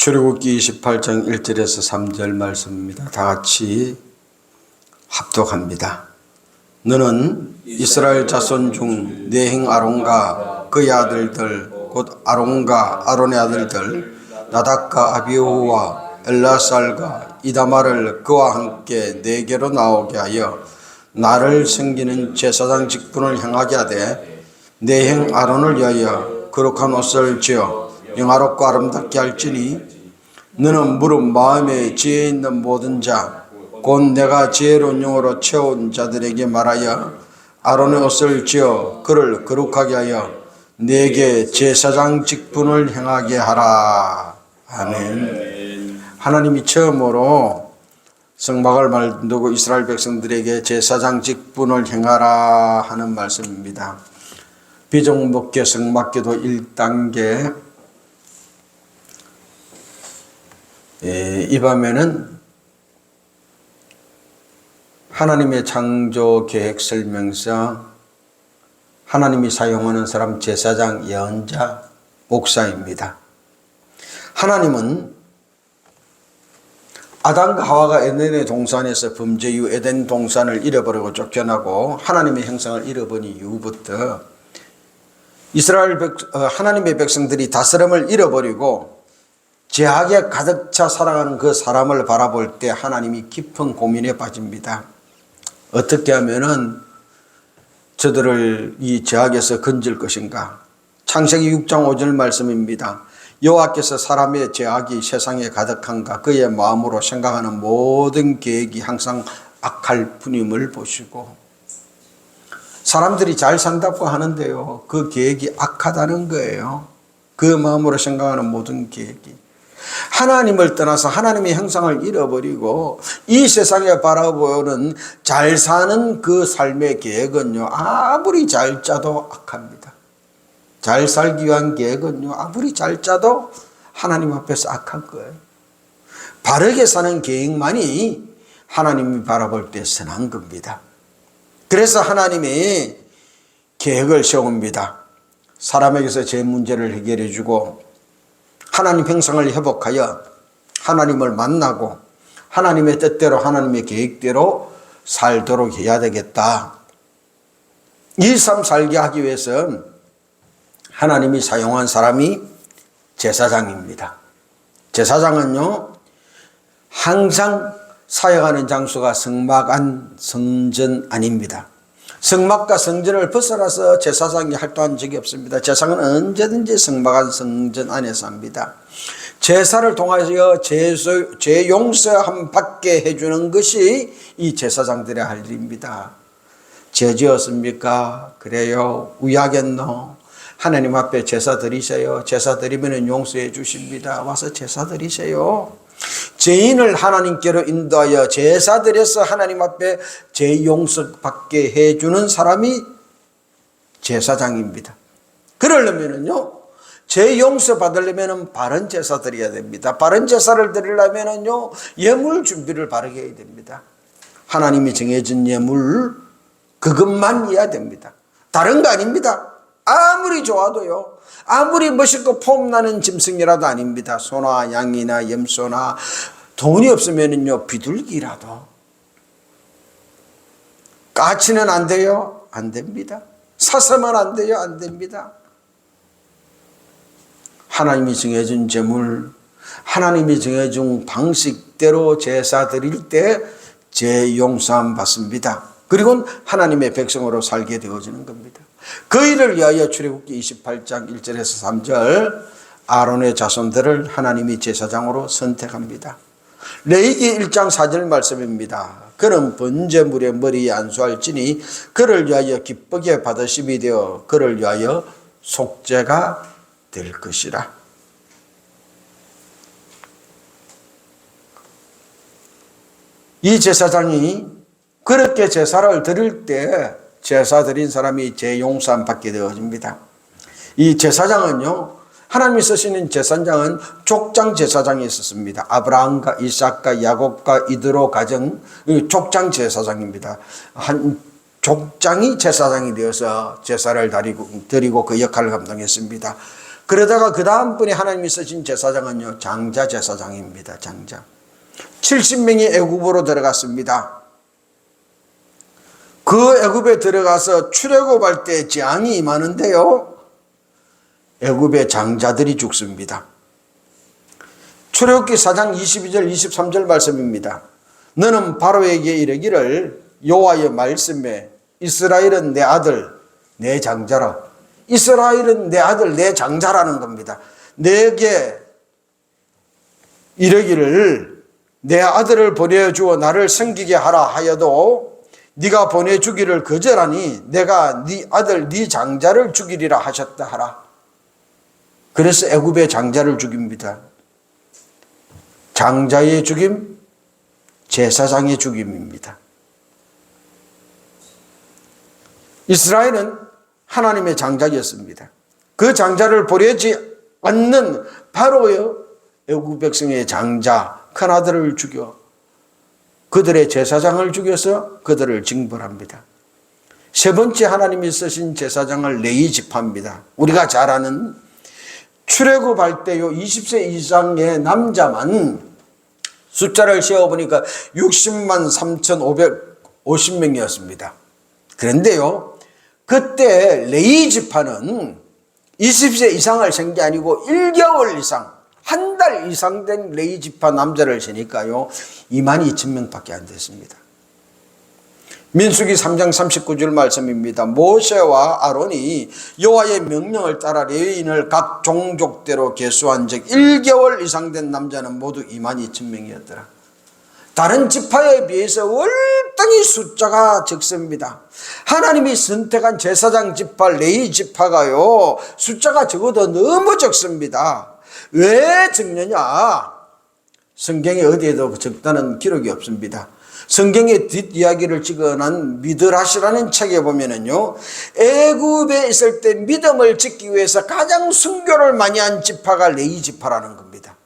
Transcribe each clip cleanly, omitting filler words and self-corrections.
출애굽기 28장 1절에서 3절 말씀입니다. 다 같이 합독합니다. 너는 이스라엘 자손 중 내행 아론과 그의 아들들 곧 아론과 아론의 아들들 나답과 아비후와 엘라살과 이다말을 그와 함께 내게로 나오게 하여 나를 섬기는 제사장 직분을 행하게 하되 내행 아론을 위하여 거룩한 옷을 지어 영화롭고 아름답게 할지니 너는 무릇 마음에 지혜 있는 모든 자 곧 내가 지혜로운 영으로 채운 자들에게 말하여 아론의 옷을 지어 그를 거룩하게 하여 내게 제사장 직분을 행하게 하라. 아멘. 하나님이 처음으로 성막을 만들고 이스라엘 백성들에게 제사장 직분을 행하라 하는 말씀입니다. 비종목계 성막계도 1단계. 이 밤에는 하나님의 창조 계획 설명서, 하나님이 사용하는 사람 제사장, 예언자, 목사입니다. 하나님은 아담과 하와가 에덴의 동산에서 범죄 이후 에덴 동산을 잃어버리고 쫓겨나고 하나님의 형상을 잃어버린 이후부터 하나님의 백성들이 다스림을 잃어버리고 죄악에 가득 차 살아가는 그 사람을 바라볼 때 하나님이 깊은 고민에 빠집니다. 어떻게 하면은 저들을 이 죄악에서 건질 것인가? 창세기 6장 5절 말씀입니다. 여호와께서 사람의 죄악이 세상에 가득한가 그의 마음으로 생각하는 모든 계획이 항상 악할 뿐임을 보시고, 사람들이 잘 산다고 하는데요, 그 계획이 악하다는 거예요. 그 마음으로 생각하는 모든 계획이. 하나님을 떠나서 하나님의 형상을 잃어버리고 이 세상에 바라보는 잘 사는 그 삶의 계획은요, 아무리 잘 짜도 악합니다. 잘 살기 위한 계획은요, 아무리 잘 짜도 하나님 앞에서 악한 거예요. 바르게 사는 계획만이 하나님이 바라볼 때 선한 겁니다. 그래서 하나님이 계획을 세웁니다. 사람에게서 제 문제를 해결해 주고 하나님 형상을 회복하여 하나님을 만나고 하나님의 뜻대로 하나님의 계획대로 살도록 해야 되겠다. 이 삶 살게 하기 위해서 하나님이 사용한 사람이 제사장입니다. 제사장은요, 항상 사역하는 장소가 성막 안, 성전 아닙니다. 성막과 성전을 벗어나서 제사장이 활동한 적이 없습니다. 제사장은 언제든지 성막 안, 성전 안에서 합니다. 제사를 통하여 죄 용서함 받게 해주는 것이 이 제사장들의 할 일입니다. 죄 지었습니까? 그래요. 위하겠노? 하나님 앞에 제사 드리세요. 제사 드리면 용서해 주십니다. 와서 제사 드리세요. 죄인을 하나님께로 인도하여 제사 드려서 하나님 앞에 죄 용서받게 해주는 사람이 제사장입니다. 그러려면요, 죄 용서 받으려면 바른 제사 드려야 됩니다. 바른 제사를 드리려면요, 예물 준비를 바르게 해야 됩니다. 하나님이 정해진 예물, 그것만 해야 됩니다. 다른 거 아닙니다. 아무리 좋아도요, 아무리 멋있고 폼나는 짐승이라도 아닙니다. 소나 양이나 염소나 돈이 없으면요, 비둘기라도. 까치는 안 돼요? 안 됩니다. 사슴은 안 돼요? 안 됩니다. 하나님이 정해준 제물, 하나님이 정해준 방식대로 제사 드릴 때 죄 용서함 받습니다. 그리고 하나님의 백성으로 살게 되어지는 겁니다. 그 일을 위하여 출애굽기 28장 1절에서 3절 아론의 자손들을 하나님이 제사장으로 선택합니다. 레위기 1장 4절 말씀입니다. 그는 번제물의 머리에 안수할지니 그를 위하여 기쁘게 받으심이 되어 그를 위하여 속죄가 될 것이라. 이 제사장이 그렇게 제사를 드릴 때 제사 드린 사람이 죄 용서함 받게 되어집니다. 이 제사장은요, 하나님이 쓰시는 제사장은 족장 제사장이 있었습니다. 아브라함과 이삭과 야곱과 이드로 가정 족장 제사장입니다. 한 족장이 제사장이 되어서 제사를 드리고 그 역할을 감당했습니다. 그러다가 그 다음번에 하나님이 쓰신 제사장은요, 장자 제사장입니다. 장자. 70명이 애굽으로 들어갔습니다. 그 애굽에 들어가서 출애굽할 때 재앙이 임하는데요, 애굽의 장자들이 죽습니다. 출애굽기 4장 22절 23절 말씀입니다. 너는 바로에게 이르기를 여호와의 말씀에 이스라엘은 내 아들 내 장자라. 이스라엘은 내 아들 내 장자라는 겁니다. 내게 이르기를 내 아들을 보내주어 나를 섬기게 하라 하여도 네가 보내주기를 거절하니 내가 네 아들 네 장자를 죽이리라 하셨다 하라. 그래서 애굽의 장자를 죽입니다. 장자의 죽임, 제사장의 죽임입니다. 이스라엘은 하나님의 장자였습니다. 그 장자를 보내지 않는 바로요, 애굽 백성의 장자 큰아들을 죽여 그들의 제사장을 죽여서 그들을 징벌합니다. 세 번째 하나님이 쓰신 제사장을 레위 지파입니다. 우리가 잘 아는 출애굽할 때요 20세 이상의 남자만 숫자를 세어보니까 60만 3,550명이었습니다. 그런데요, 그때 레위 지파는 20세 이상을 센 게 아니고 1개월 이상, 한 달 이상 된 레위 지파 남자를 세니까요 22,000명밖에 안 됐습니다. 민수기 3장 39절 말씀입니다. 모세와 아론이 여호와의 명령을 따라 레위인을 각 종족대로 계수한 즉 1개월 이상 된 남자는 모두 22,000명이었더라. 다른 지파에 비해서 월등히 숫자가 적습니다. 하나님이 선택한 제사장 지파 레위 지파가요 숫자가 적어도 너무 적습니다. 왜 적느냐? 성경에 어디에도 적다는 기록이 없습니다. 성경의 뒷이야기를 찍어놓은 미드라시라는 책에 보면은요, 애굽에 있을 때 믿음을 지키기 위해서 가장 순교를 많이 한 지파가 레위 지파라는 겁니다.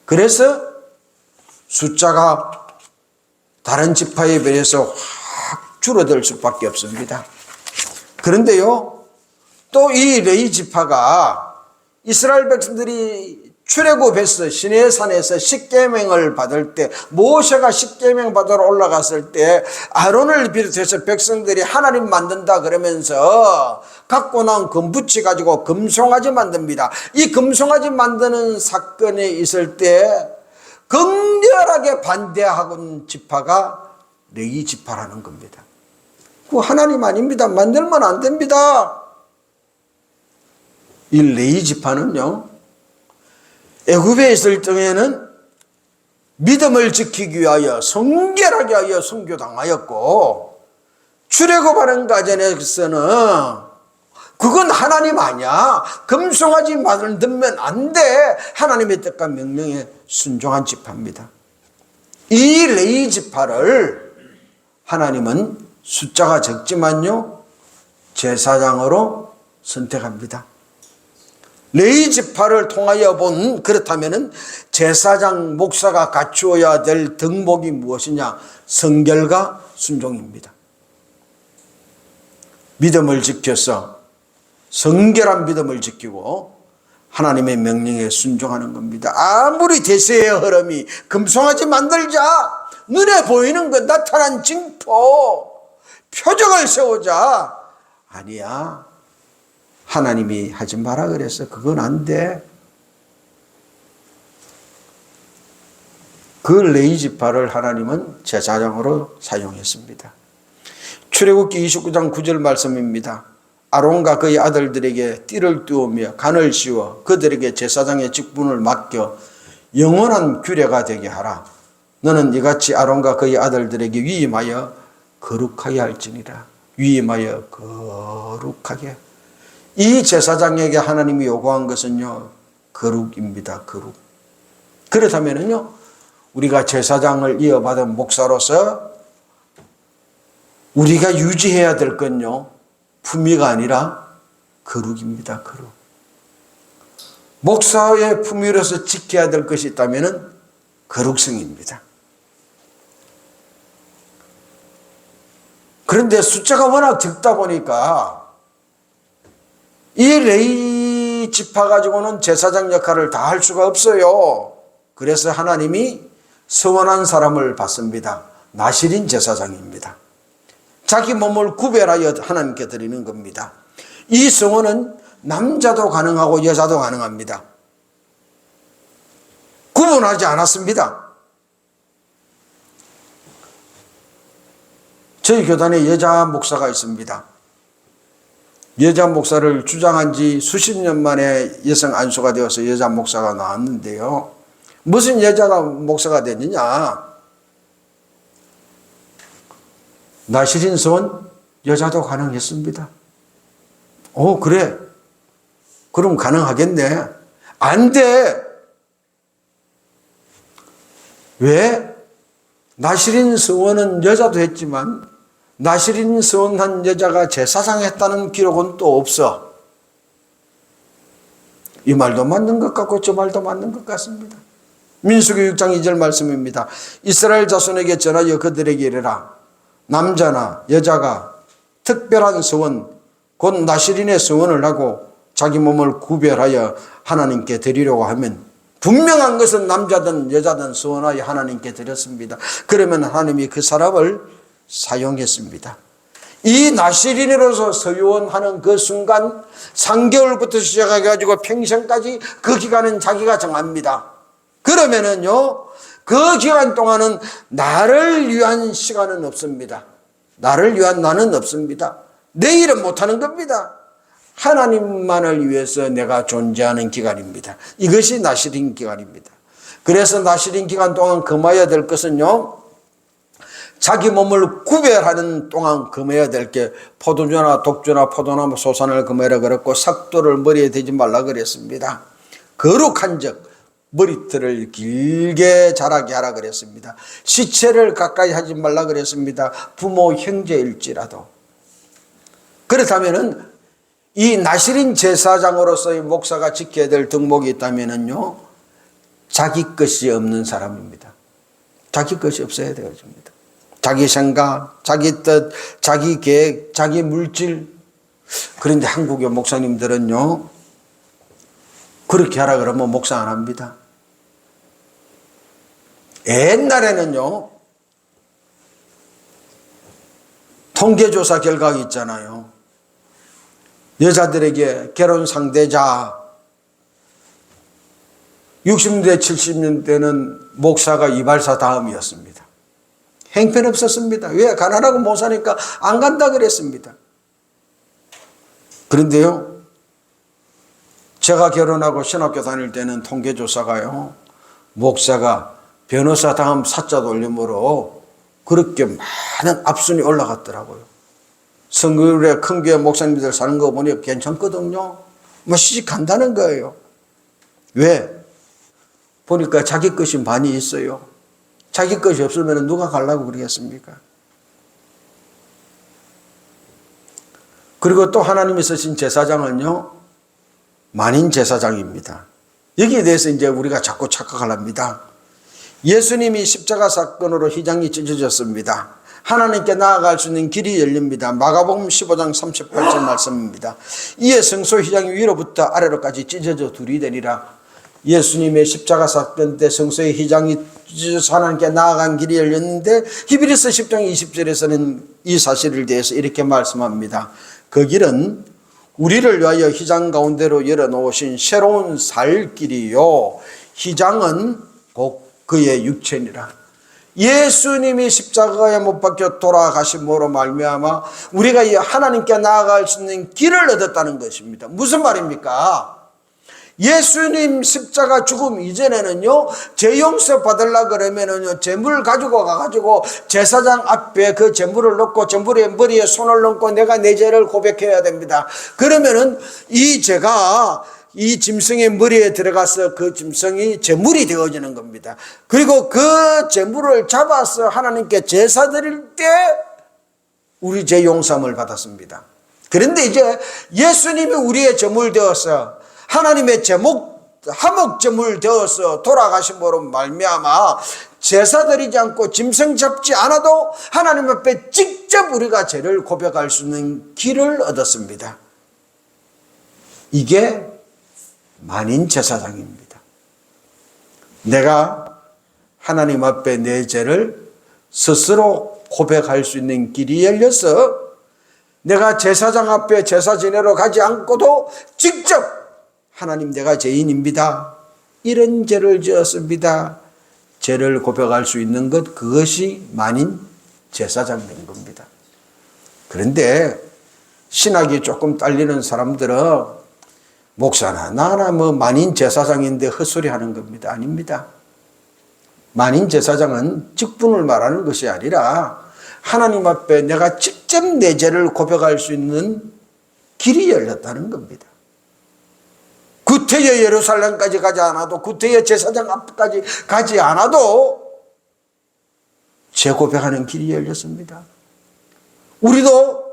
그래서 숫자가 다른 지파에 비해서 확 줄어들 수밖에 없습니다. 그런데요, 또 이 레위 지파가 이스라엘 백성들이 출애굽해서 시내산에서 십계명을 받을 때, 모세가 십계명 받으러 올라갔을 때 아론을 비롯해서 백성들이 하나님 만든다 그러면서 갖고 나온 금붙이 가지고 금송아지 만듭니다. 이 금송아지 만드는 사건에 있을 때 극렬하게 반대하는 지파가 레위 지파라는 겁니다. 그거 하나님 아닙니다. 만들면 안 됩니다. 이 레위 지파는요, 애굽에 있을 때에는 믿음을 지키기 위하여 성결하게 하여 선교당하였고, 출애굽하는 과정에서는 그건 하나님 아니야, 금송아지 만들면 안 돼, 하나님의 뜻과 명령에 순종한 지파입니다. 이 레위 지파를 하나님은 숫자가 적지만요 제사장으로 선택합니다. 레위 지파를 통하여 본, 그렇다면 제사장 목사가 갖추어야 될 덕목이 무엇이냐? 성결과 순종입니다. 믿음을 지켜서 성결한 믿음을 지키고 하나님의 명령에 순종하는 겁니다. 아무리 대세의 흐름이 금송아지 만들자, 눈에 보이는 것 나타난 징표, 표적을 세우자, 아니야, 하나님이 하지 마라 그래서 그건 안 돼. 그 레위 지파를 하나님은 제사장으로 사용했습니다. 출애굽기 29장 9절 말씀입니다. 아론과 그의 아들들에게 띠를 띄우며 간을 씌워 그들에게 제사장의 직분을 맡겨 영원한 규례가 되게 하라. 너는 이같이 아론과 그의 아들들에게 위임하여 거룩하게 할지니라. 위임하여 거룩하게. 이 제사장에게 하나님이 요구한 것은요, 거룩입니다. 거룩. 그렇다면요, 우리가 제사장을 이어받은 목사로서 우리가 유지해야 될 건요, 품위가 아니라 거룩입니다. 거룩. 목사의 품위로서 지켜야 될 것이 있다면 거룩성입니다. 그런데 숫자가 워낙 적다 보니까 이 레위 레위 지파 가지고는 제사장 역할을 다 할 수가 없어요. 그래서 하나님이 서원한 사람을 받습니다. 나실인 제사장입니다. 자기 몸을 구별하여 하나님께 드리는 겁니다. 이 서원은 남자도 가능하고 여자도 가능합니다. 구분하지 않았습니다. 저희 교단에 여자 목사가 있습니다. 여자 목사를 주장한 지 수십 년 만에 여성 안수가 되어서 여자 목사가 나왔는데요. 무슨 여자가 목사가 됐느냐? 나실인 서원 여자도 가능했습니다. 오, 그래. 그럼 가능하겠네. 안 돼. 왜? 나실인 서원은 여자도 했지만 나실인 서원한 여자가 제사장 했다는 기록은 또 없어. 이 말도 맞는 것 같고 저 말도 맞는 것 같습니다. 민수기 6장 2절 말씀입니다. 이스라엘 자손에게 전하여 그들에게 이르라. 남자나 여자가 특별한 서원 곧 나실인의 서원을 하고 자기 몸을 구별하여 하나님께 드리려고 하면 분명한 것은 남자든 여자든 서원하여 하나님께 드렸습니다. 그러면 하나님이 그 사람을 사용했습니다. 이 나실인으로서 서원하는 그 순간 3개월부터 시작해가지고 평생까지 그 기간은 자기가 정합니다. 그러면은요, 그 기간 동안은 나를 위한 시간은 없습니다. 나를 위한 나는 없습니다. 내 일은 못하는 겁니다. 하나님만을 위해서 내가 존재하는 기간입니다. 이것이 나실인 기간입니다. 그래서 나실인 기간 동안 금해야 될 것은요, 자기 몸을 구별하는 동안 금해야 될 게 포도주나 독주나 포도나무 소산을 금해라 그랬고 삭도를 머리에 대지 말라 그랬습니다. 거룩한 적 머리털을 길게 자라게 하라 그랬습니다. 시체를 가까이 하지 말라 그랬습니다. 부모 형제일지라도. 그렇다면은 이 나실인 제사장으로서의 목사가 지켜야 될 덕목이 있다면은요, 자기 것이 없는 사람입니다. 자기 것이 없어야 되어집니다. 자기 생각, 자기 뜻, 자기 계획, 자기 물질. 그런데 한국의 목사님들은요, 그렇게 하라 그러면 목사 안 합니다. 옛날에는요, 통계조사 결과가 있잖아요. 여자들에게 결혼 상대자 60년대 70년대는 목사가 이발사 다음이었습니다. 행편없었습니다. 왜? 가난하고 못 사니까 안 간다 그랬습니다. 그런데요, 제가 결혼하고 신학교 다닐 때는 통계조사가요, 목사가 변호사 다음 사자 돌림으로 그렇게 많은 앞순이 올라갔더라고요. 성교회 큰 교회 목사님들 사는 거 보니 괜찮거든요. 뭐 시집 간다는 거예요. 왜? 보니까 자기 것이 많이 있어요. 자기 것이 없으면 누가 가려고 그러겠습니까? 그리고 또 하나님이 쓰신 제사장은요, 만인 제사장입니다. 여기에 대해서 이제 우리가 자꾸 착각합니다. 예수님이 십자가 사건으로 휘장이 찢어졌습니다. 하나님께 나아갈 수 있는 길이 열립니다. 마가복음 15장 38절 말씀입니다. 이에 성소 휘장이 위로부터 아래로까지 찢어져 둘이 되니라. 예수님의 십자가 사건 때 성소의 휘장이 찢어져서 하나님께 나아간 길이 열렸는데 히브리서 10장 20절에서는 이 사실을 대해서 이렇게 말씀합니다. 그 길은 우리를 위하여 휘장 가운데로 열어놓으신 새로운 살 길이요, 휘장은 곧 그의 육체니라. 예수님이 십자가에 못 박혀 돌아가심으로 말미암아 우리가 이 하나님께 나아갈 수 있는 길을 얻었다는 것입니다. 무슨 말입니까? 예수님 십자가 죽음 이전에는요, 죄 용서 받으려 그러면은요, 제물 가지고 가가지고 제사장 앞에 그 제물을 넣고 제물의 머리에 손을 넣고 내가 내 죄를 고백해야 됩니다. 그러면은 이 죄가 이 짐승의 머리에 들어가서 그 짐승이 제물이 되어지는 겁니다. 그리고 그 제물을 잡아서 하나님께 제사 드릴 때 우리 죄 용서함을 받았습니다. 그런데 이제 예수님이 우리의 제물 되어서 하나님의 화목 제물 되어서 돌아가심으로 말미암아 제사 드리지 않고 짐승 잡지 않아도 하나님 앞에 직접 우리가 죄를 고백할 수 있는 길을 얻었습니다. 이게 만인 제사장입니다. 내가 하나님 앞에 내 죄를 스스로 고백할 수 있는 길이 열려서 내가 제사장 앞에 제사 지내러 가지 않고도 직접 하나님 내가 죄인입니다. 이런 죄를 지었습니다. 죄를 고백할 수 있는 것, 그것이 만인 제사장 된 겁니다. 그런데 신학이 조금 딸리는 사람들은 목사나 나나 만인 제사장인데 헛소리 하는 겁니다. 아닙니다. 만인 제사장은 직분을 말하는 것이 아니라 하나님 앞에 내가 직접 내 죄를 고백할 수 있는 길이 열렸다는 겁니다. 구태여 예루살렘까지 가지 않아도, 구태여 제사장 앞까지 가지 않아도 죄 고백하는 길이 열렸습니다. 우리도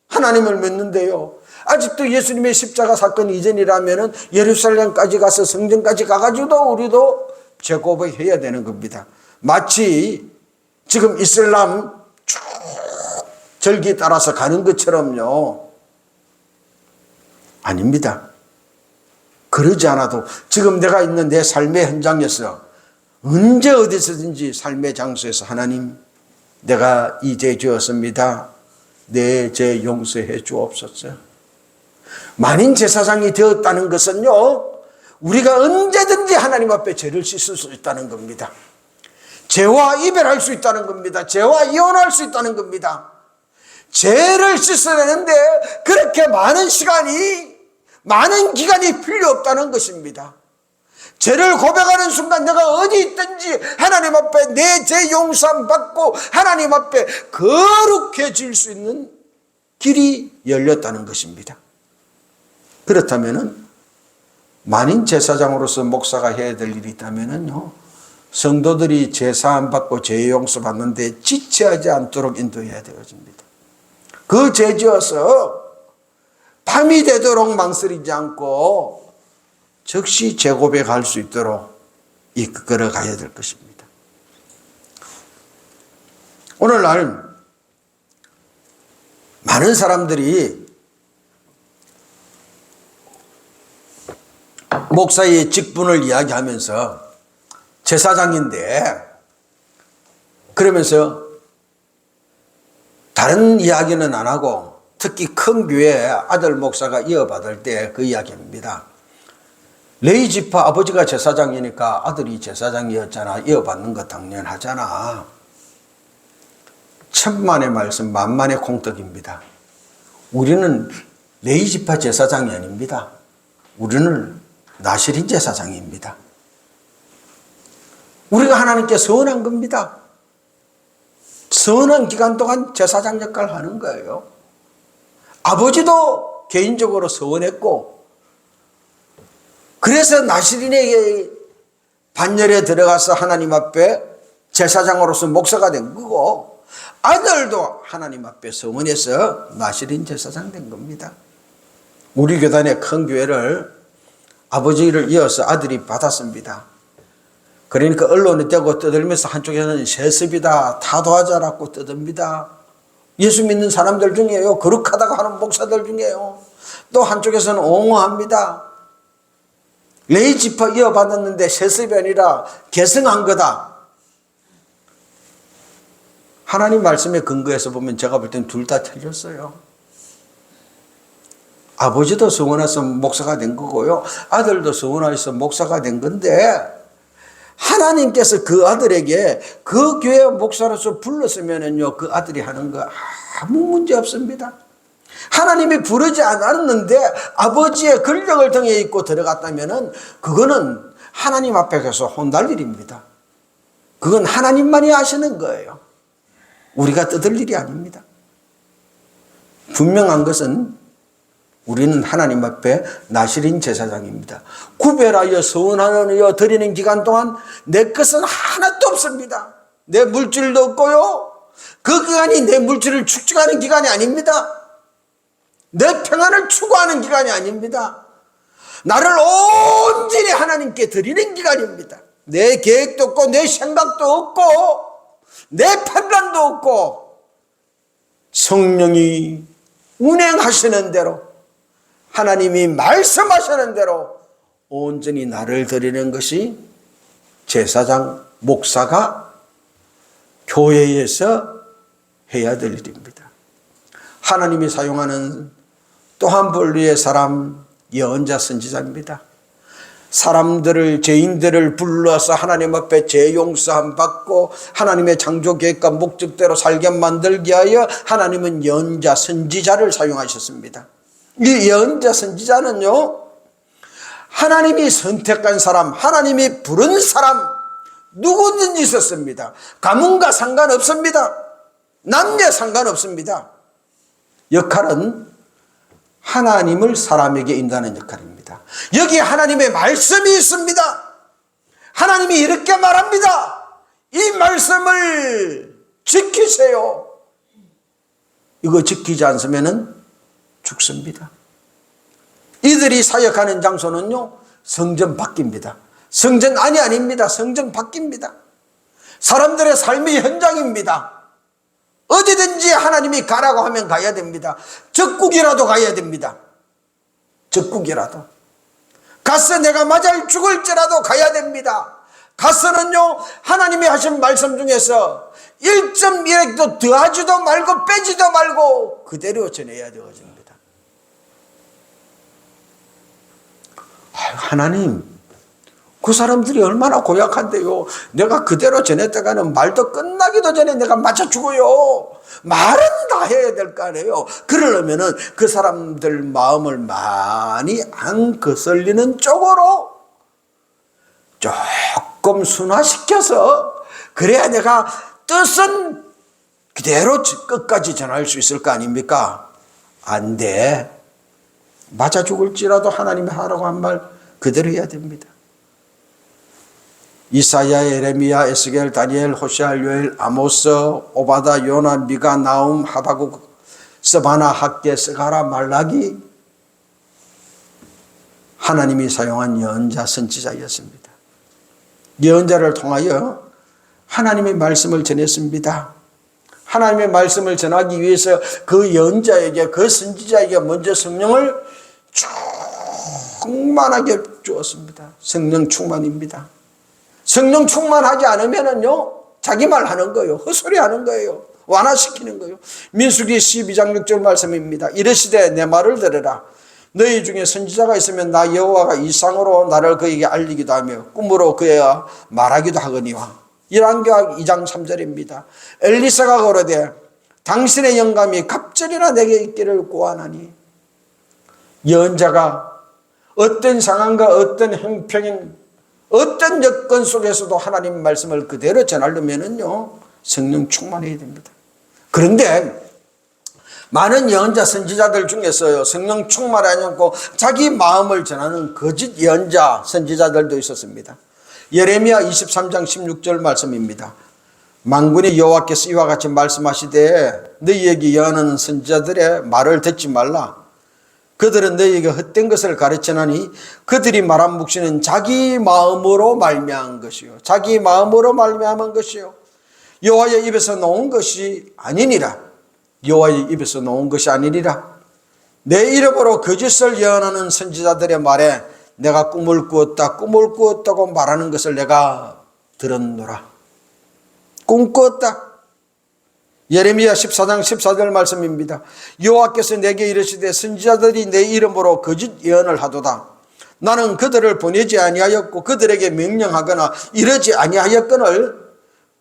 하나님을 믿는데요, 아직도 예수님의 십자가 사건 이전이라면 예루살렘까지 가서 성전까지 가가지고도 우리도 죄 고백해야 되는 겁니다. 마치 지금 이슬람 쭉 절기 따라서 가는 것처럼요. 아닙니다. 그러지 않아도 지금 내가 있는 내 삶의 현장에서 언제 어디서든지 삶의 장소에서 하나님, 내가 이 죄 지었습니다. 내 죄 용서해 주옵소서. 만인 제사장이 되었다는 것은요, 우리가 언제든지 하나님 앞에 죄를 씻을 수 있다는 겁니다. 죄와 이별할 수 있다는 겁니다. 죄와 이혼할 수 있다는 겁니다. 죄를 씻어야 되는데 그렇게 많은 시간이, 많은 기간이 필요 없다는 것입니다. 죄를 고백하는 순간 내가 어디 있든지 하나님 앞에 내 죄 용서함 받고 하나님 앞에 거룩해질 수 있는 길이 열렸다는 것입니다. 그렇다면 만인 제사장으로서 목사가 해야 될 일이 있다면요, 성도들이 제사함 받고 죄 용서 받는데 지체하지 않도록 인도해야 되어집니다. 그 죄 지어서 밤이 되도록 망설이지 않고 즉시 재고백할 수 있도록 이끌어 가야 될 것입니다. 오늘날 많은 사람들이 목사의 직분을 이야기하면서 제사장인데, 그러면서 다른 이야기는 안 하고 특히 큰 교회 아들 목사가 이어받을 때 그 이야기입니다. 레위 지파 아버지가 제사장이니까 아들이 제사장이었잖아. 이어받는 거 당연하잖아. 천만의 말씀 만만의 콩떡입니다. 우리는 레위 지파 제사장이 아닙니다. 우리는 나실인 제사장입니다. 우리가 하나님께 서원한 겁니다. 서원한 기간 동안 제사장 역할을 하는 거예요. 아버지도 개인적으로 서원했고, 그래서 나실인에게 반열에 들어가서 하나님 앞에 제사장으로서 목사가 된 거고, 아들도 하나님 앞에 서원해서 나실인 제사장 된 겁니다. 우리 교단의 큰 교회를 아버지를 이어서 아들이 받았습니다. 그러니까 언론에 떼고 떠들면서 한쪽에서는 세습이다, 타도하자라고 떠듭니다. 예수 믿는 사람들 중에요, 거룩하다고 하는 목사들 중에요. 또 한쪽에서는 옹호합니다. 레위 지파 이어받았는데 세습이 아니라 계승한 거다. 하나님 말씀에 근거해서 보면 제가 볼 땐 둘 다 틀렸어요. 아버지도 서원해서 목사가 된 거고요, 아들도 서원해서 목사가 된 건데, 하나님께서 그 아들에게 그 교회 목사로서 불렀으면요, 그 아들이 하는 거 아무 문제 없습니다. 하나님이 부르지 않았는데 아버지의 권력을 등에 입고 들어갔다면은 그거는 하나님 앞에 가서 혼날 일입니다. 그건 하나님만이 하시는 거예요. 우리가 떠들 일이 아닙니다. 분명한 것은 우리는 하나님 앞에 나실인 제사장입니다. 구별하여 서원하여 드리는 기간 동안 내 것은 하나도 없습니다. 내 물질도 없고요, 그 기간이 내 물질을 축적하는 기간이 아닙니다. 내 평안을 추구하는 기간이 아닙니다. 나를 온전히 하나님께 드리는 기간입니다. 내 계획도 없고 내 생각도 없고 내 판단도 없고 성령이 운행하시는 대로, 하나님이 말씀하시는 대로 온전히 나를 드리는 것이 제사장, 목사가 교회에서 해야 될 일입니다. 하나님이 사용하는 또 한 분류의 사람, 예언자 선지자입니다. 사람들을, 죄인들을 불러서 하나님 앞에 죄 용서함 받고 하나님의 창조 계획과 목적대로 살게 만들게 하여 하나님은 예언자 선지자를 사용하셨습니다. 이 예언자 선지자는요, 하나님이 선택한 사람, 하나님이 부른 사람 누구든지 있었습니다. 가문과 상관없습니다. 남녀 상관없습니다. 역할은 하나님을 사람에게 인도하는 역할입니다. 여기 하나님의 말씀이 있습니다. 하나님이 이렇게 말합니다. 이 말씀을 지키세요. 이거 지키지 않으면 죽습니다. 이들이 사역하는 장소는요, 성전 밖입니다. 성전 안이 아닙니다. 성전 밖입니다. 사람들의 삶의 현장입니다. 어디든지 하나님이 가라고 하면 가야 됩니다. 적국이라도 가야 됩니다. 적국이라도. 가서 내가 맞아 죽을지라도 가야 됩니다. 가서는요, 하나님이 하신 말씀 중에서 1.1획도 더하지도 말고 빼지도 말고 그대로 전해야 되어집니다. 하나님, 그 사람들이 얼마나 고약한데요. 내가 그대로 전했다가는 말도 끝나기도 전에 내가 맞아 죽어요. 말은 다 해야 될 거 아니에요. 그러려면은 그 사람들 마음을 많이 안 거슬리는 쪽으로 조금 순화시켜서, 그래야 내가 뜻은 그대로 끝까지 전할 수 있을 거 아닙니까? 안 돼. 맞아 죽을지라도 하나님이 하라고 한 말 그대로 해야 됩니다. 이사야, 예레미야, 에스겔, 다니엘, 호시아, 요엘, 아모스, 오바다, 요나, 미가, 나움, 하바국, 스바나, 학개, 스가라, 말라기, 하나님이 사용한 예언자 선지자였습니다. 예언자를 통하여 하나님의 말씀을 전했습니다. 하나님의 말씀을 전하기 위해서 그 예언자에게, 그 선지자에게 먼저 성령을 충만하게 주었습니다. 성령 충만입니다. 성령 충만하지 않으면은요, 자기 말 하는 거예요. 헛소리 하는 거예요. 완화시키는 거예요. 민수기 12장 6절 말씀입니다. 이르시되 내 말을 들으라. 너희 중에 선지자가 있으면 나 여호와가 이상으로 나를 그에게 알리기도 하며 꿈으로 그에게 말하기도 하거니와. 열왕기하 2장 3절입니다. 엘리사가 거르되 당신의 영감이 갑절이나 내게 있기를 구하나니. 예언자가 어떤 상황과 어떤 형평인 어떤 여건 속에서도 하나님 말씀을 그대로 전하려면은요, 성령 충만해야 됩니다. 그런데 많은 예언자 선지자들 중에서요, 성령 충만하지 않고 자기 마음을 전하는 거짓 예언자 선지자들도 있었습니다. 예레미야 23장 16절 말씀입니다. 만군의 여호와께서 이와 같이 말씀하시되 너희에게 예언하는 선지자들의 말을 듣지 말라. 그들은 너희에게 헛된 것을 가르치나니 그들이 말한 묵시는 자기 마음으로 말미암은 것이요, 자기 마음으로 말미암은 것이요, 여호와의 입에서 나온 것이 아니니라. 여호와의 입에서 나온 것이 아니니라. 내 이름으로 거짓을 예언하는 선지자들의 말에 내가 꿈을 꾸었다고 말하는 것을 내가 들었노라. 꿈 꾸었다. 예레미야 14장 14절 말씀입니다. 여호와께서 내게 이르시되 선지자들이 내 이름으로 거짓 예언을 하도다. 나는 그들을 보내지 아니하였고 그들에게 명령하거나 이러지 아니하였거늘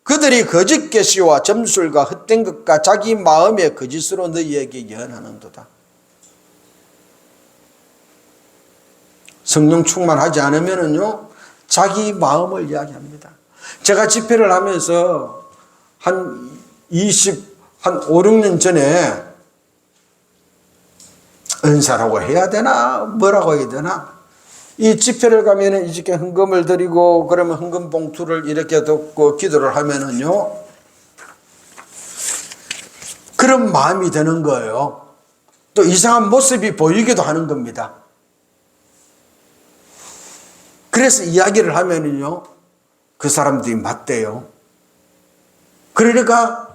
그들이 거짓 계시와 점술과 헛된 것과 자기 마음의 거짓으로 너희에게 예언하는도다. 성령 충만하지 않으면은요, 자기 마음을 이야기합니다. 제가 집회를 하면서 한 5, 6년 전에 은사라고 해야 되나 뭐라고 해야 되나, 이 집회를 가면은 이렇게 헌금을 드리고 그러면 헌금 봉투를 이렇게 덮고 기도를 하면은요, 그런 마음이 드는 거예요. 또 이상한 모습이 보이기도 하는 겁니다. 그래서 이야기를 하면은요, 그 사람들이 맞대요. 그러니까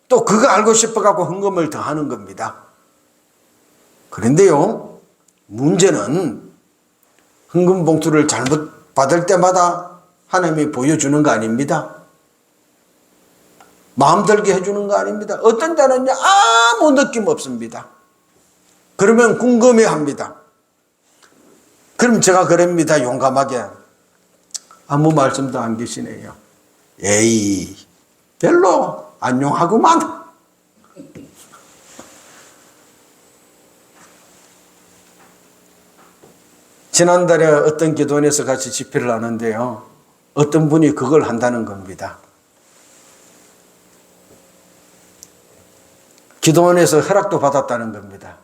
또 그거 알고 싶어갖고 헌금을 더 하는 겁니다. 그런데요, 문제는 헌금 봉투를 잘못 받을 때마다 하나님이 보여주는 거 아닙니다. 마음 들게 해주는 거 아닙니다. 어떤 때는 아무 느낌 없습니다. 그러면 궁금해합니다. 그럼 제가 그럽니다. 용감하게. 아무 말씀도 안 계시네요. 에이, 별로 안 용하구만. 지난달에 어떤 기도원에서 같이 집회를 하는데요. 어떤 분이 그걸 한다는 겁니다. 기도원에서 허락도 받았다는 겁니다.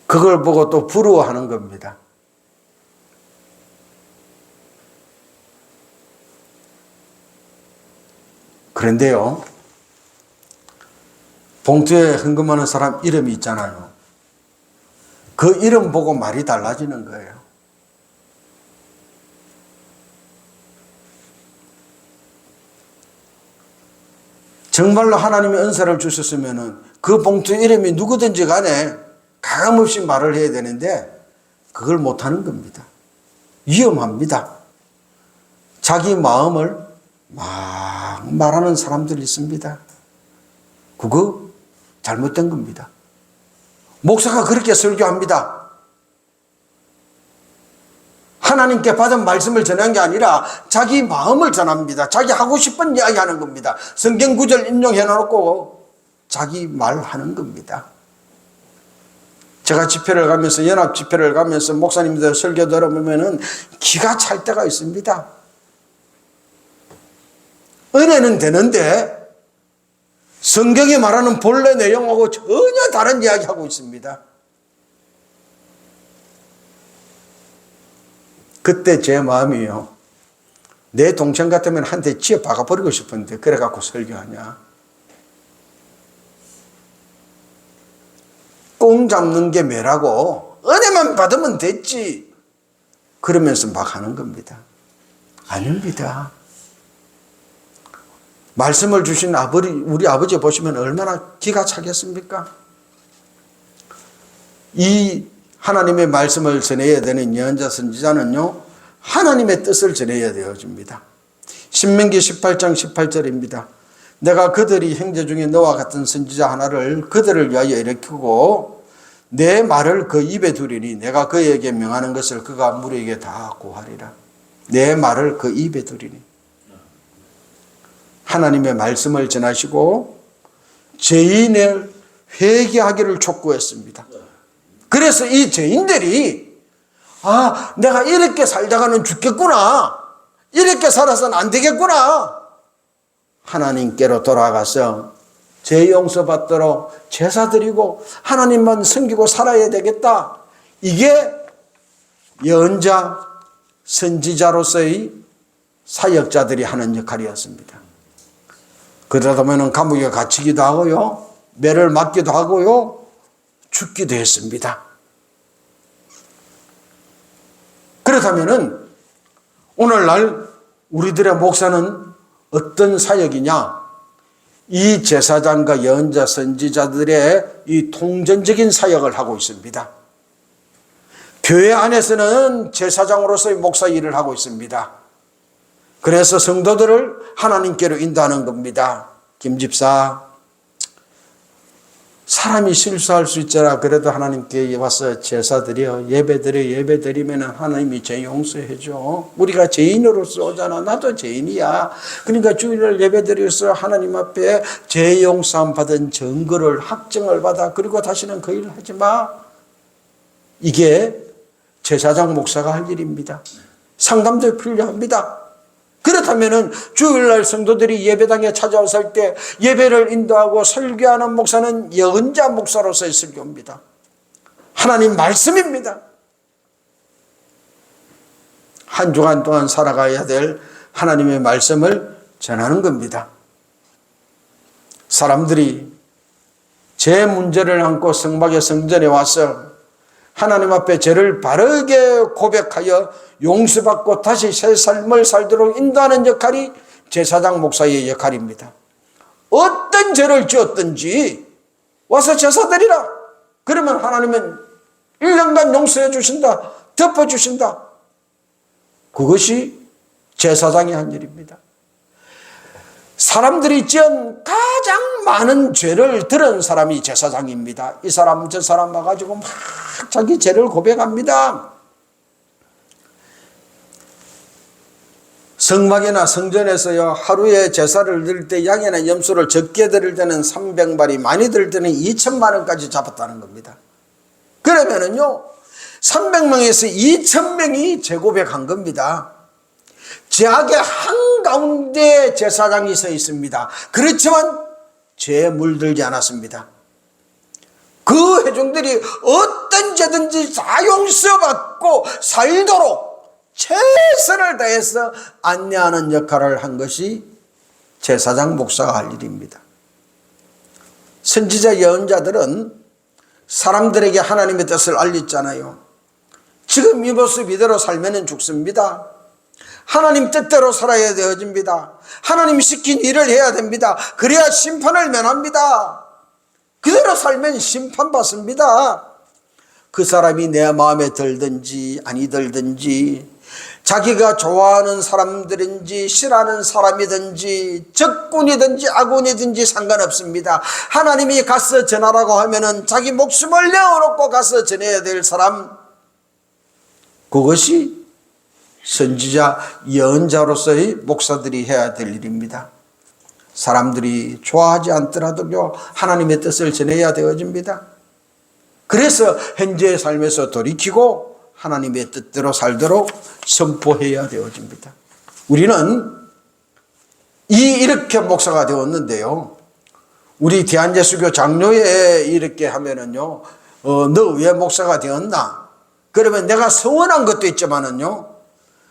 그걸 보고 또 부러워하는 겁니다. 그런데요, 봉투에 헌금하는 사람 이름이 있잖아요. 그 이름 보고 말이 달라지는 거예요. 정말로 하나님이 은사를 주셨으면 그 봉투 이름이 누구든지 간에 가감없이 말을 해야 되는데 그걸 못하는 겁니다. 위험합니다. 자기 마음을 막 말하는 사람들이 있습니다. 그거 잘못된 겁니다. 목사가 그렇게 설교합니다. 하나님께 받은 말씀을 전한 게 아니라 자기 마음을 전합니다. 자기 하고 싶은 이야기 하는 겁니다. 성경 구절 인용해 놓고 자기 말하는 겁니다. 제가 집회를 가면서, 연합 집회를 가면서 목사님들 설교 들어보면은 기가 찰 때가 있습니다. 은혜는 되는데 성경이 말하는 본래 내용하고 전혀 다른 이야기 하고 있습니다. 그때 제 마음이요, 내 동생 같으면 한 대 치어 박아버리고 싶은데 그래갖고 설교하냐. 꽁 잡는 게 매라고, 은혜만 받으면 됐지, 그러면서 막 하는 겁니다. 아닙니다. 말씀을 주신 우리 아버지 보시면 얼마나 기가 차겠습니까? 이 하나님의 말씀을 전해야 되는 예언자 선지자는요, 하나님의 뜻을 전해야 되어집니다. 신명기 18장 18절입니다. 내가 그들이 형제 중에 너와 같은 선지자 하나를 그들을 위하여 일으키고 내 말을 그 입에 두리니 내가 그에게 명하는 것을 그가 무리에게 다 고하리라. 내 말을 그 입에 두리니. 하나님의 말씀을 전하시고 죄인을 회개하기를 촉구했습니다. 그래서 이 죄인들이 내가 이렇게 살다가는 죽겠구나, 이렇게 살아서는 안 되겠구나, 하나님께로 돌아가서 죄 용서받도록 제사 드리고 하나님만 섬기고 살아야 되겠다. 이게 예언자 선지자로서의 사역자들이 하는 역할이었습니다. 그러다 보면 감옥에 갇히기도 하고요, 매를 맞기도 하고요, 죽기도 했습니다. 그렇다면 오늘날 우리들의 목사는 어떤 사역이냐? 이 제사장과 예언자 선지자들의 이 통전적인 사역을 하고 있습니다. 교회 안에서는 제사장으로서의 목사 일을 하고 있습니다. 그래서 성도들을 하나님께로 인도하는 겁니다. 김 집사, 사람이 실수할 수 있잖아. 그래도 하나님께 와서 제사 드려, 예배 드리면 하나님이 죄 용서해 줘. 우리가 죄인으로서 오잖아. 나도 죄인이야. 그러니까 주일을 예배 드려서 하나님 앞에 죄 용서함 받은 증거를, 확증을 받아. 그리고 다시는 그 일을 하지 마. 이게 제사장 목사가 할 일입니다. 상담도 필요합니다. 그렇다면 주일날 성도들이 예배당에 찾아왔을 때 예배를 인도하고 설교하는 목사는 예언자 목사로서의 설교입니다. 하나님 말씀입니다. 한 주간 동안 살아가야 될 하나님의 말씀을 전하는 겁니다. 사람들이 제 문제를 안고 성막의 성전에 와서 하나님 앞에 죄를 바르게 고백하여 용서받고 다시 새 삶을 살도록 인도하는 역할이 제사장 목사의 역할입니다. 어떤 죄를 지었든지 와서 제사 드리라. 그러면 하나님은 1년간 용서해 주신다, 덮어 주신다. 그것이 제사장이 한 일입니다. 사람들이 지은 가장 많은 죄를 들은 사람이 제사장입니다. 이 사람 저 사람 와가지고 막 자기 죄를 고백합니다. 성막이나 성전에서요, 하루에 제사를 드릴 때 양이나 염소를 적게 드릴 때는 300마리, 많이 드릴 때는 2천만 원까지 잡았다는 겁니다. 그러면은요, 300명에서 2,000명이 재고백한 겁니다. 제약의 한가운데 제사장이 서 있습니다. 그렇지만 죄에 물들지 않았습니다. 그 회중들이 어떤 죄든지 다 용서받고 살도록 최선을 다해서 안내하는 역할을 한 것이 제사장 목사가 할 일입니다. 선지자 예언자들은 사람들에게 하나님의 뜻을 알렸잖아요. 지금 이 모습 이대로 살면 죽습니다. 하나님 뜻대로 살아야 되어집니다. 하나님 시킨 일을 해야 됩니다. 그래야 심판을 면합니다. 그대로 살면 심판받습니다. 그 사람이 내 마음에 들든지 아니 들든지, 자기가 좋아하는 사람들인지 싫어하는 사람이든지 적군이든지 아군이든지 상관없습니다. 하나님이 가서 전하라고 하면은 자기 목숨을 내어놓고 가서 전해야 될 사람, 그것이 선지자 예언자로서의 목사들이 해야 될 일입니다. 사람들이 좋아하지 않더라도요, 하나님의 뜻을 전해야 되어집니다. 그래서 현재의 삶에서 돌이키고 하나님의 뜻대로 살도록 선포해야 되어집니다. 우리는 이렇게 목사가 되었는데요, 우리 대한예수교 장로회 이렇게 하면은요, 너 왜 목사가 되었나? 그러면 내가 서원한 것도 있지만은요,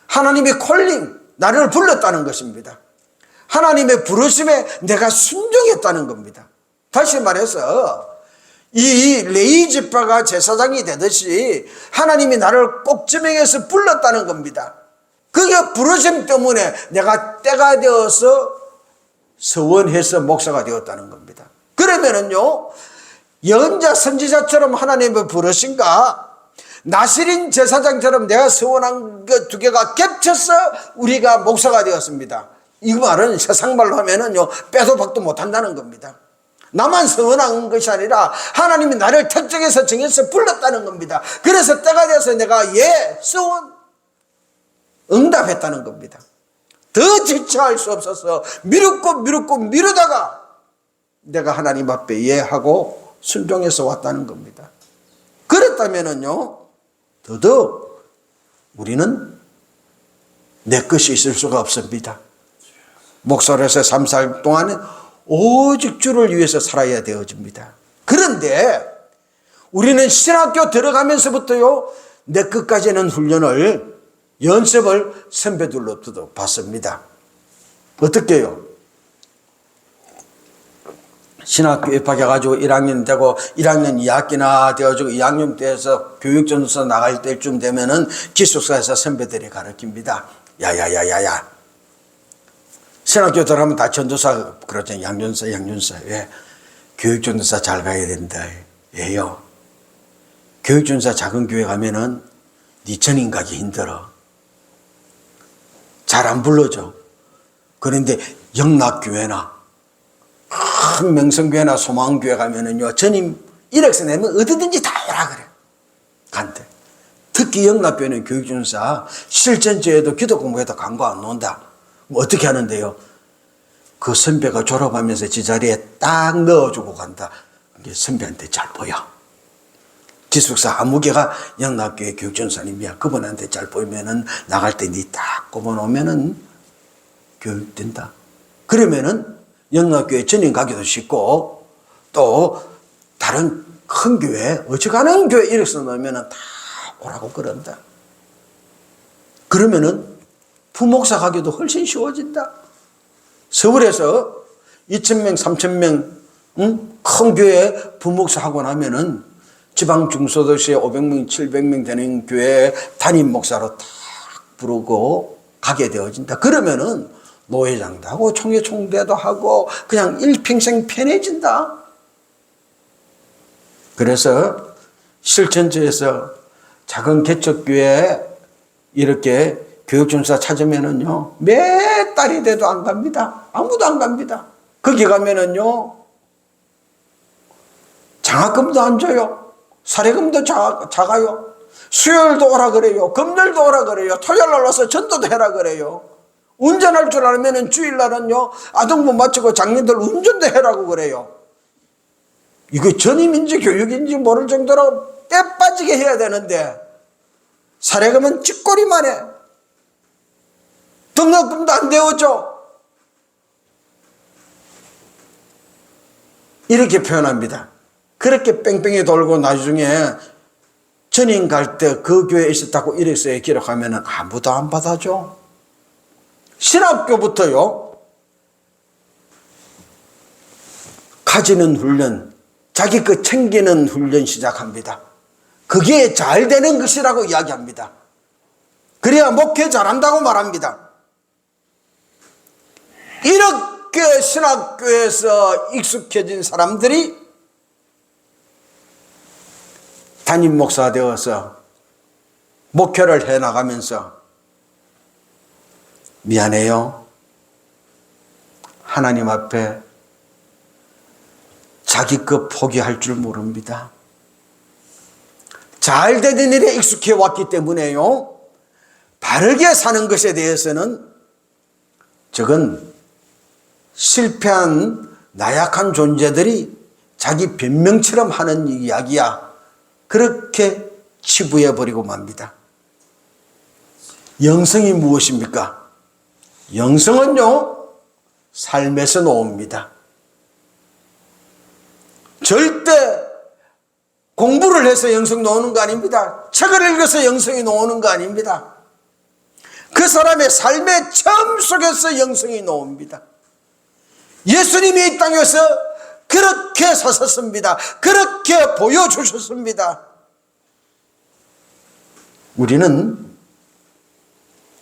하나님의 콜링, 나를 불렀다는 것입니다. 하나님의 부르심에 내가 순종했다는 겁니다. 다시 말해서 이 레위 지파가 제사장이 되듯이 하나님이 나를 꼭지명해서 불렀다는 겁니다. 그게 부르심 때문에 내가 때가 되어서 서원해서 목사가 되었다는 겁니다. 그러면은요, 예언자 선지자처럼 하나님의 부르심과 나시린 제사장처럼 내가 서원한 그 두 개가 겹쳐서 우리가 목사가 되었습니다. 이 말은 세상 말로 하면은요, 빼도 박도 못한다는 겁니다. 나만 서원한 것이 아니라 하나님이 나를 특정해서 정해서 불렀다는 겁니다. 그래서 때가 돼서 내가 서원 응답했다는 겁니다. 더 지체할 수 없어서 미루다가 내가 하나님 앞에 하고 순종해서 왔다는 겁니다. 그랬다면은요, 더더욱 우리는 내 것이 있을 수가 없습니다. 목사로서 3살 동안은 오직 주를 위해서 살아야 되어집니다. 그런데 우리는 신학교 들어가면서부터요, 내 끝까지는 훈련을, 연습을 선배들로부터 받습니다. 어떻게 해요? 신학교 입학해가지고 1학년 되고 1학년 2학기나 되어가지고 2학년 돼서 교육전도서 나갈 때쯤 되면은 기숙사에서 선배들이 가르칩니다. 야야야야야. 신학교 들어가면 다 전도사 그러잖아요. 양전사. 왜? 교육전도사 잘 가야 된다. 왜요? 교육전도사 작은 교회 가면은 네 전임 가기 힘들어. 잘 안 불러줘. 그런데 영락교회나 큰 명성교회나 소망교회 가면은요, 전임 1억서 내면 어디든지 다 오라 그래. 간대. 특히 영락교회는 교육전도사 실전제에도 기도 공부해도 강구 안 놓는다. 뭐 어떻게 하는데요? 그 선배가 졸업하면서 지자리에 딱 넣어주고 간다. 이게 선배한테 잘 보여. 기숙사 아무개가 영락교회 교육전사님이야. 그분한테 잘 보이면은 나갈 때 니 딱 꼽아놓으면은 교육된다. 그러면은 영락교회 전임 가기도 쉽고, 또 다른 큰 교회, 어지간한 교회 이력서 넣으면은 다 오라고 그런다. 그러면은 부목사 가기도 훨씬 쉬워진다. 서울에서 2,000명, 3,000명, 큰 교회 부목사 하고 나면은 지방 중소도시에 500명, 700명 되는 교회 담임 목사로 딱 부르고 가게 되어진다. 그러면은 노회장도 하고 총회 총대도 하고 그냥 일평생 편해진다. 그래서 실천지에서 작은 개척교회에 이렇게 교육전사 찾으면은요, 몇 달이 돼도 안 갑니다. 아무도 안 갑니다. 거기 가면은요, 장학금도 안 줘요. 사례금도 작아요. 수요일도 오라 그래요. 금요일도 오라 그래요. 토요일 날 와서 전도도 해라 그래요. 운전할 줄 알면은 주일날은요, 아동부 마치고 장년들 운전도 해라고 그래요. 이거 전임인지 교육인지 모를 정도로 때 빠지게 해야 되는데, 사례금은 찌꼬리만 해. 등록금도 안 되어줘. 이렇게 표현합니다. 그렇게 뺑뺑이 돌고 나중에 전임 갈 때 그 교회에 있었다고 이력서에 기록하면 아무도 안 받아줘. 신학교부터요, 가지는 훈련, 자기 그 챙기는 훈련 시작합니다. 그게 잘 되는 것이라고 이야기합니다. 그래야 목회 잘한다고 말합니다. 이렇게 신학교에서 익숙해진 사람들이 담임 목사 되어서 목회를 해나가면서 미안해요. 하나님 앞에 자기 것 포기할 줄 모릅니다. 잘 되는 일에 익숙해 왔기 때문에요, 바르게 사는 것에 대해서는 저건 실패한 나약한 존재들이 자기 변명처럼 하는 이야기야. 그렇게 치부해버리고 맙니다. 영성이 무엇입니까? 영성은요, 삶에서 나옵니다. 절대 공부를 해서 영성 나오는 거 아닙니다. 책을 읽어서 영성이 나오는 거 아닙니다. 그 사람의 삶의 체험 속에서 영성이 나옵니다. 예수님이 이 땅에서 그렇게 사셨습니다. 그렇게 보여주셨습니다. 우리는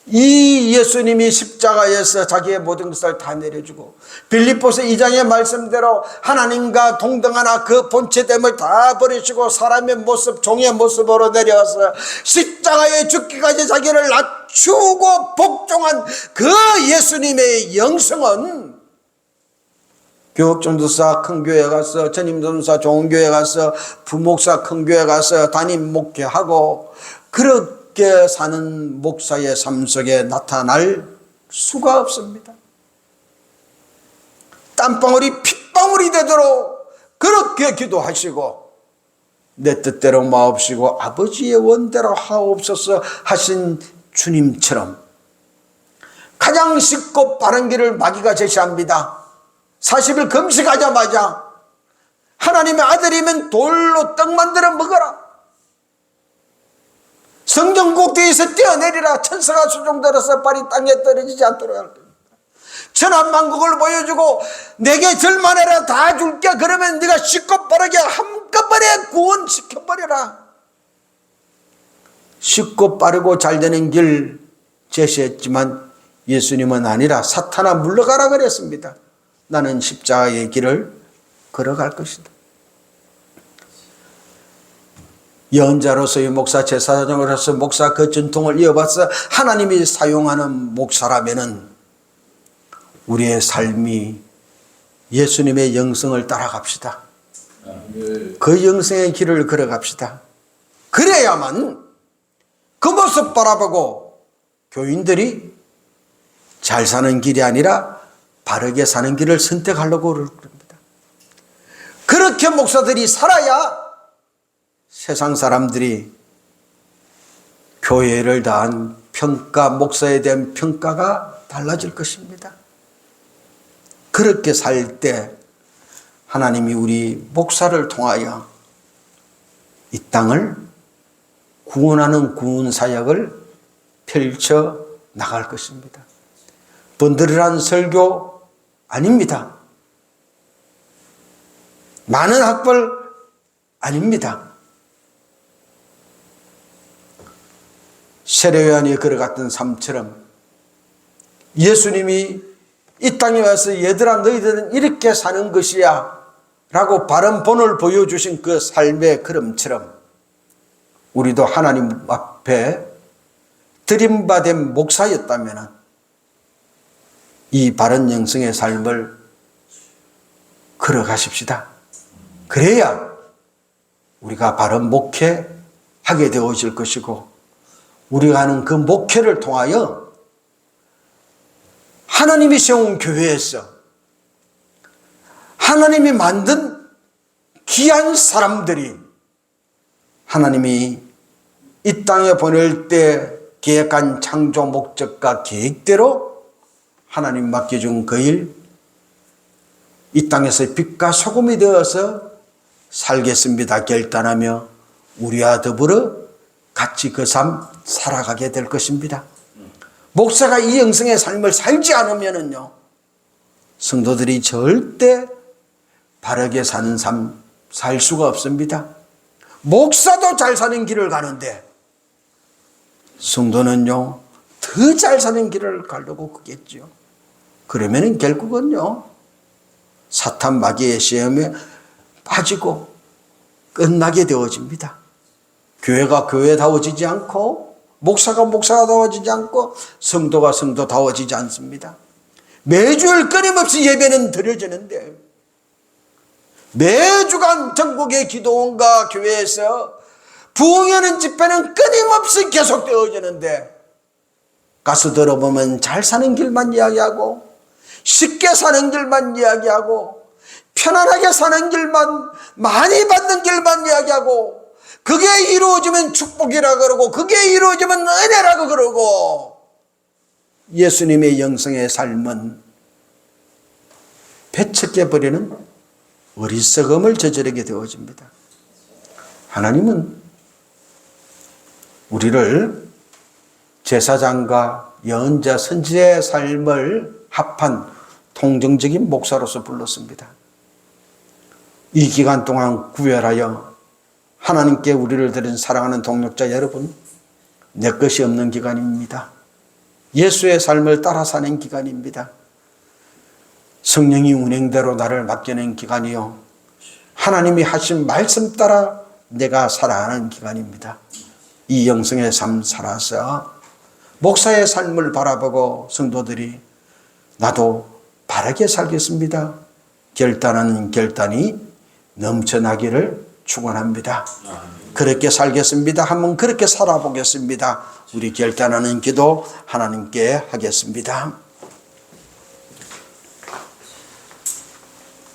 이 예수님이 십자가에서 자기의 모든 것을 다 내려주고, 빌립보서 2장의 말씀대로 하나님과 동등하나 그 본체됨을 다 버리시고 사람의 모습, 종의 모습으로 내려와서 십자가에 죽기까지 자기를 낮추고 복종한 그 예수님의 영성은 교육전도사 큰 교회 가서, 전임전도사 좋은 교회 가서, 부목사 큰 교회 가서 담임 목회하고 그렇게 사는 목사의 삶 속에 나타날 수가 없습니다. 땀방울이 핏방울이 되도록 그렇게 기도하시고, 내 뜻대로 마옵시고 아버지의 원대로 하옵소서 하신 주님처럼 가장 쉽고 빠른 길을 마귀가 제시합니다. 40일 금식하자마자 하나님의 아들이면 돌로 떡 만들어 먹어라. 성전 꼭대기에서 뛰어내리라. 천사가 수종들어서 발이 땅에 떨어지지 않도록 할 겁니다. 천한만국을 보여주고 내게 절만해라, 다 줄게. 그러면 네가 쉽고 빠르게 한꺼번에 구원시켜버려라. 쉽고 빠르고 잘 되는 길 제시했지만 예수님은 아니라 사탄아 물러가라 그랬습니다. 나는 십자가의 길을 걸어갈 것이다. 예언자로서의 목사, 제사장으로서 목사 그 전통을 이어받아서 하나님이 사용하는 목사라면은 우리의 삶이 예수님의 영성을 따라갑시다. 그 영성의 길을 걸어갑시다. 그래야만 그 모습 바라보고 교인들이 잘 사는 길이 아니라 바르게 사는 길을 선택하려고 그럽니다. 그렇게 목사들이 살아야 세상 사람들이 교회를 다한 평가, 목사에 대한 평가가 달라질 것입니다. 그렇게 살 때 하나님이 우리 목사를 통하여 이 땅을 구원하는 구원 사역을 펼쳐 나갈 것입니다. 번들이란 설교 아닙니다. 많은 학벌 아닙니다. 세례요한이 걸어갔던 삶처럼 예수님이 이 땅에 와서 얘들아 너희들은 이렇게 사는 것이야 라고 바른 본을 보여주신 그 삶의 걸음처럼 우리도 하나님 앞에 드림받은 목사였다면 이 바른 영성의 삶을 걸어가십시다. 그래야 우리가 바른 목회하게 되어질 것이고 우리가 하는 그 목회를 통하여 하나님이 세운 교회에서 하나님이 만든 귀한 사람들이 하나님이 이 땅에 보낼 때 계획한 창조 목적과 계획대로 하나님 맡겨준 그 일, 이 땅에서 빛과 소금이 되어서 살겠습니다 결단하며 우리와 더불어 같이 그 삶 살아가게 될 것입니다. 목사가 이 영성의 삶을 살지 않으면요, 성도들이 절대 바르게 사는 삶 살 수가 없습니다. 목사도 잘 사는 길을 가는데 성도는요 더 잘 사는 길을 가려고 그겠죠. 그러면은 결국은요 사탄 마귀의 시험에 빠지고 끝나게 되어집니다. 교회가 교회다워지지 않고 목사가 목사다워지지 않고 성도가 성도다워지지 않습니다. 매주일 끊임없이 예배는 드려지는데 매주간 전국의 기도원과 교회에서 부흥하는 집회는 끊임없이 계속되어지는데 가서 들어보면 잘 사는 길만 이야기하고 쉽게 사는 길만 이야기하고 편안하게 사는 길만, 많이 받는 길만 이야기하고 그게 이루어지면 축복이라 그러고 그게 이루어지면 은혜라고 그러고 예수님의 영성의 삶은 배척해버리는 어리석음을 저지르게 되어집니다. 하나님은 우리를 제사장과 예언자, 선지자의 삶을 합한 통정적인 목사로서 불렀습니다. 이 기간 동안 구별하여 하나님께 우리를 드린 사랑하는 동역자 여러분, 내 것이 없는 기간입니다. 예수의 삶을 따라 사는 기간입니다. 성령이 운행대로 나를 맡겨낸 기간이요, 하나님이 하신 말씀 따라 내가 살아가는 기간입니다. 이 영성의 삶 살아서 목사의 삶을 바라보고 성도들이 나도 바르게 살겠습니다 결단하는 결단이 넘쳐나기를 축원합니다. 그렇게 살겠습니다. 한번 그렇게 살아보겠습니다. 우리 결단하는 기도 하나님께 하겠습니다.